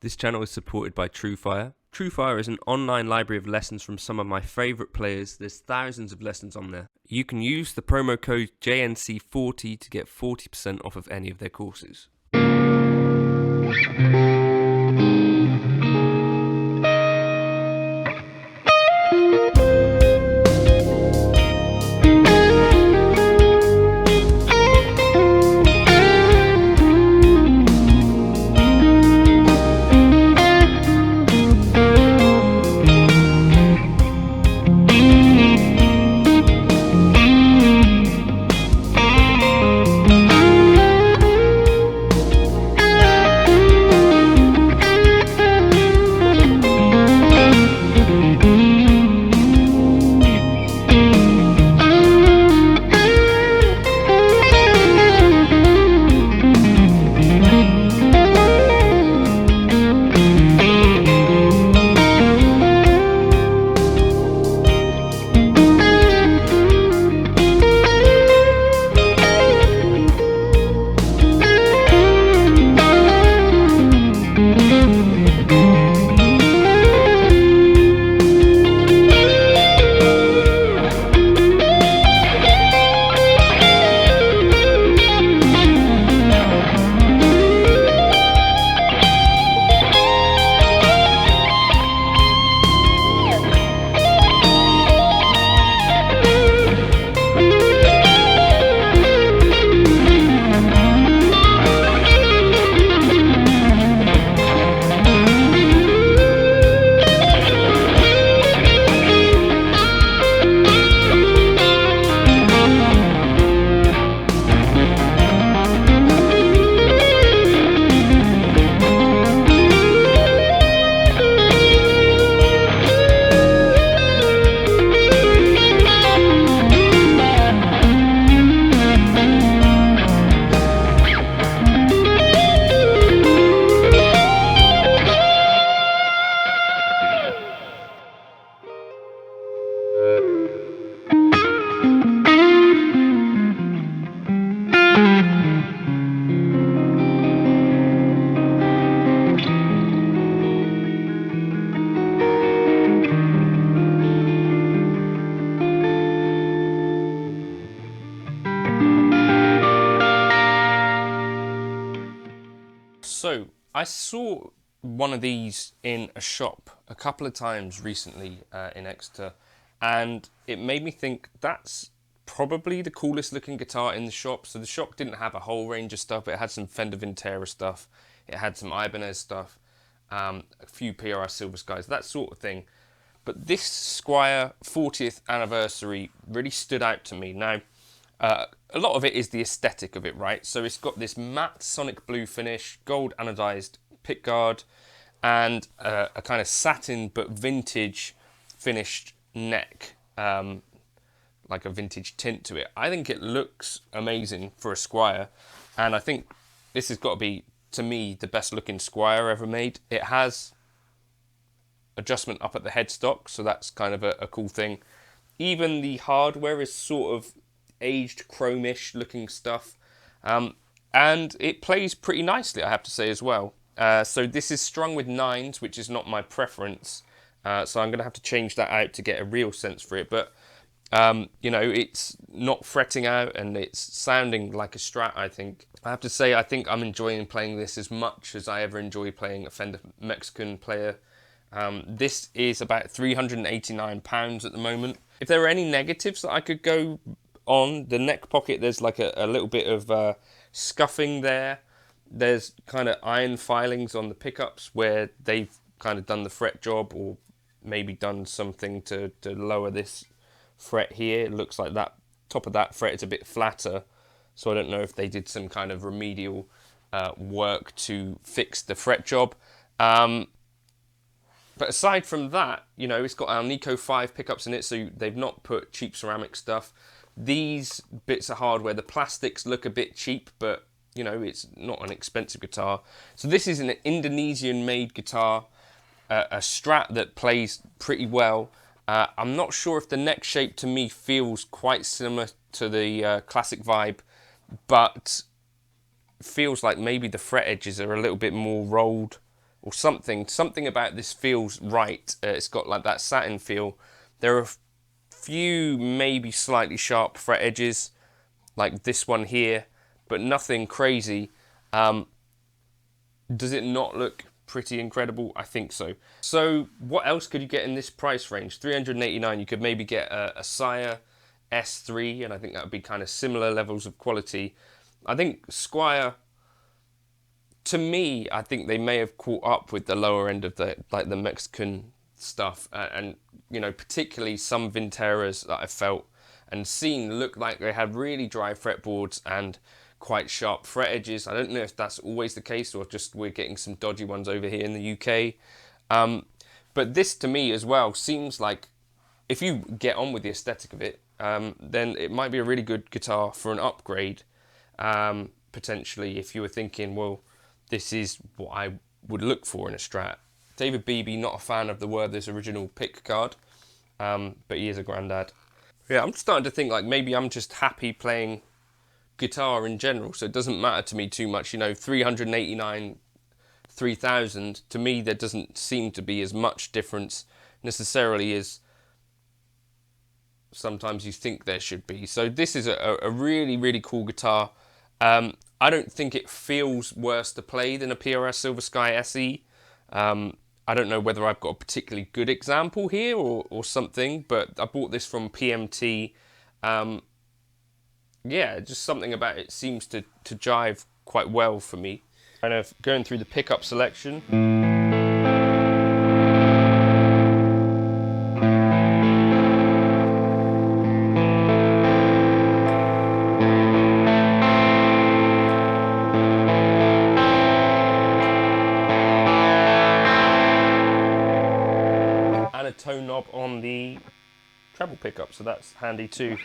This channel is supported by TrueFire. TrueFire is an online library of lessons from some of my favourite players. There's thousands of lessons on there. You can use the promo code JNC40 to get 40% off of any of their courses. So, I saw one of these in a shop a couple of times recently in Exeter, and it made me think that's probably the coolest looking guitar in the shop. So the shop didn't have a whole range of stuff. It had some Fender Vintera stuff, it had some Ibanez stuff, a few PRS Silver Skies, that sort of thing. But this Squier 40th anniversary really stood out to me. Now, a lot of it is the aesthetic of it, right? So it's got this matte sonic blue finish, gold anodized pickguard, and a kind of satin but vintage finished neck, like a vintage tint to it. I think it looks amazing for a Squier, and I think this has got to be, to me, the best looking Squier ever made. It has adjustment up at the headstock, so that's kind of a cool thing. Even the hardware is sort of aged chromish looking stuff, and it plays pretty nicely, I have to say, as well. So this is strung with 9s, which is not my preference, so I'm gonna have to change that out to get a real sense for it. But you know, it's not fretting out and it's sounding like a Strat. I think I have to say, I think I'm enjoying playing this as much as I ever enjoy playing a Fender Mexican player. This is about £389 at the moment. If there are any negatives that I could go on, the neck pocket, there's like a little bit of scuffing there. There's kind of iron filings on the pickups where they've kind of done the fret job, or maybe done something to lower this fret here. It looks like that top of that fret is a bit flatter, so I don't know if they did some kind of remedial work to fix the fret job. But aside from that, you know, it's got our Nico 5 pickups in it, so they've not put cheap ceramic stuff. These bits of hardware, the plastics look a bit cheap, but you know, it's not an expensive guitar. So this is an Indonesian-made guitar, a Strat that plays pretty well. I'm not sure if the neck shape to me feels quite similar to the classic vibe, but feels like maybe the fret edges are a little bit more rolled or something about this feels right. It's got like that satin feel. There are a few maybe slightly sharp fret edges, like this one here, but nothing crazy. Does it not look pretty incredible? I think so. So what else could you get in this price range? 389, you could maybe get a Squier S3, and I think that would be kind of similar levels of quality. I think Squier, to me, I think they may have caught up with the lower end of the Mexican stuff, and you know, particularly some Vinteras that I felt and seen looked like they had really dry fretboards and quite sharp fret edges. I don't know if that's always the case or just we're getting some dodgy ones over here in the UK. But this to me as well seems like if you get on with the aesthetic of it, then it might be a really good guitar for an upgrade, potentially, if you were thinking, well, this is what I would look for in a Strat. David Beebe, not a fan of the Werther's original pick card, but he is a granddad. Yeah, I'm starting to think like maybe I'm just happy playing guitar in general, so it doesn't matter to me too much. You know, 389, 3000, to me there doesn't seem to be as much difference necessarily as sometimes you think there should be. So this is a really, really cool guitar. I don't think it feels worse to play than a PRS Silver Sky SE. I don't know whether I've got a particularly good example here or something, but I bought this from PMT. Yeah, just something about it seems to jive quite well for me. Kind of going through the pickup selection. And a tone knob on the treble pickup, so that's handy too.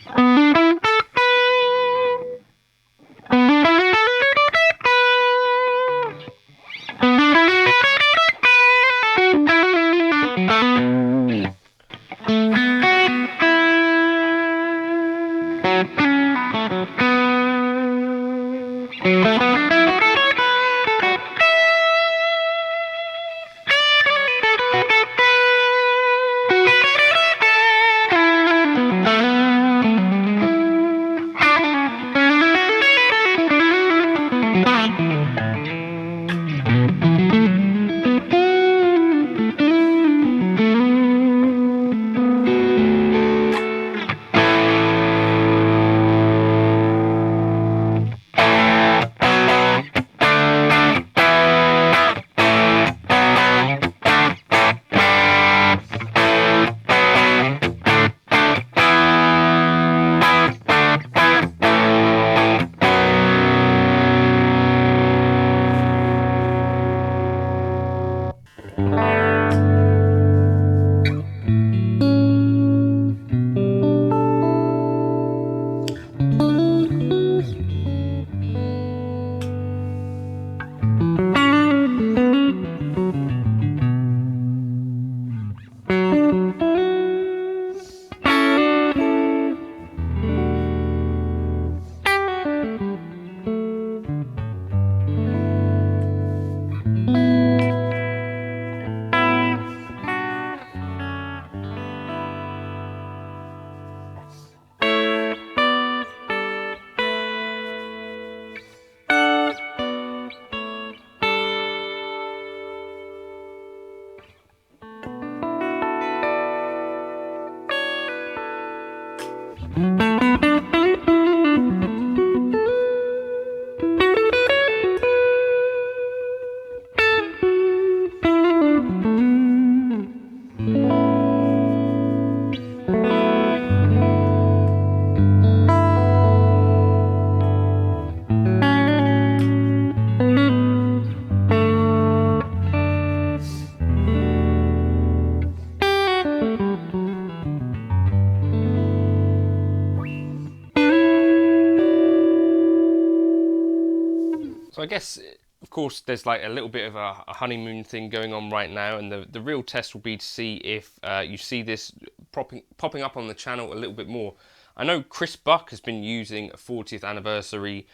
So I guess, of course, there's like a little bit of a honeymoon thing going on right now, and the real test will be to see if you see this popping up on the channel a little bit more. I know Chris Buck has been using a 40th anniversary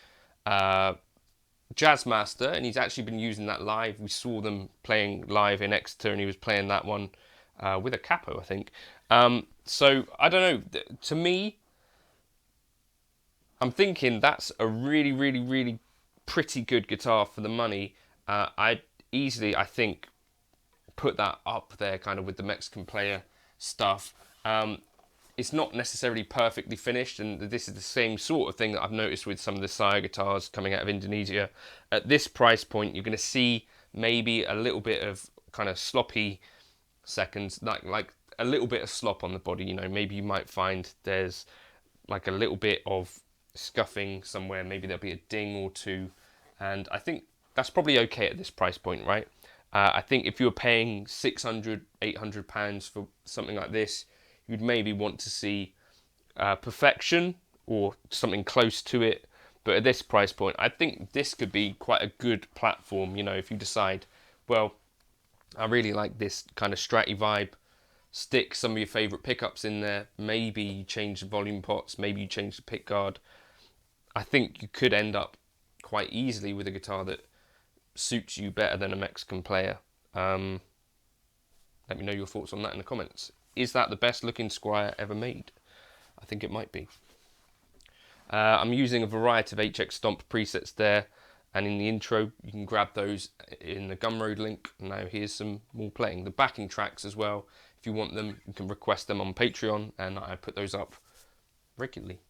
Jazzmaster, and he's actually been using that live. We saw them playing live in Exeter, and he was playing that one with a capo, I think. So I don't know. To me, I'm thinking that's a really, really, really pretty good guitar for the money. I'd easily, I think, put that up there kind of with the Mexican player stuff. It's not necessarily perfectly finished, and this is the same sort of thing that I've noticed with some of the Sire guitars coming out of Indonesia. At this price point, you're going to see maybe a little bit of kind of sloppy seconds, like a little bit of slop on the body. You know, maybe you might find there's like a little bit of scuffing somewhere. Maybe there'll be a ding or two, and I think that's probably okay at this price point, right? I think if you were paying 600, 800 pounds for something like this, you'd maybe want to see perfection or something close to it. But at this price point, I think this could be quite a good platform. You know, if you decide, well, I really like this kind of Stratty vibe, stick some of your favourite pickups in there. Maybe you change the volume pots, maybe you change the pick guard. I think you could end up quite easily with a guitar that suits you better than a Mexican player. Let me know your thoughts on that in the comments. Is that the best looking Squier ever made? I think it might be. I'm using a variety of HX Stomp presets there, and in the intro you can grab those in the Gumroad link. Now here's some more playing. The backing tracks as well, if you want them, you can request them on Patreon, and I put those up regularly.